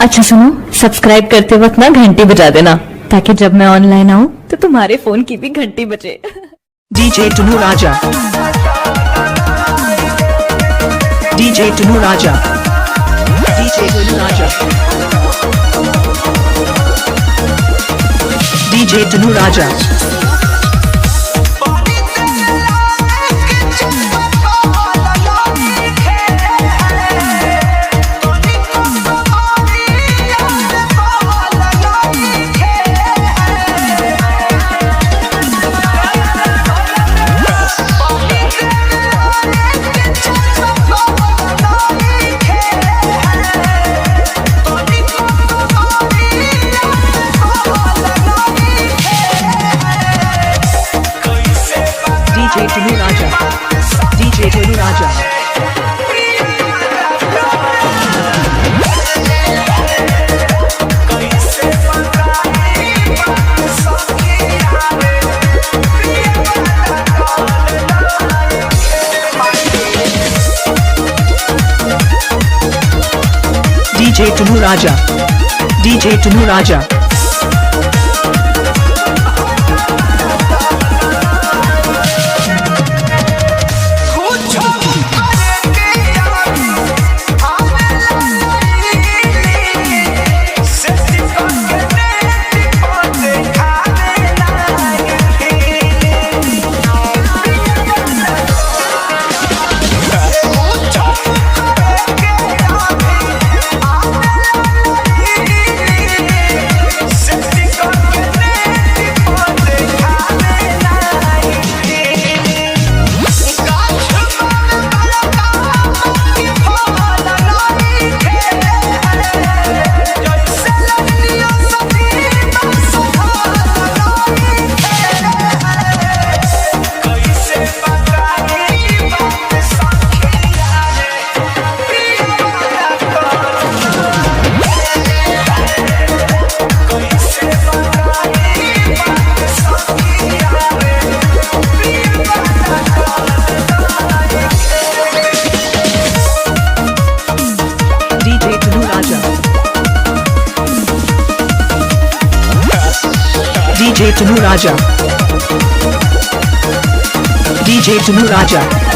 अच्छा सुनो, सब्सक्राइब करते वक्त ना घंटी बजा देना, ताकि जब मैं ऑनलाइन आऊँ तो तुम्हारे फोन की भी घंटी बजे। DJ Tunu Raja. DJ Tunu Raja. DJ Tunu Raja. DJ Tunu Raja. DJ Tunu Raja. DJ Tunu Raja. DJ Tunu Raja. DJ Tunu Raja. DJ Tunu Raja. DJ Tunu Raja.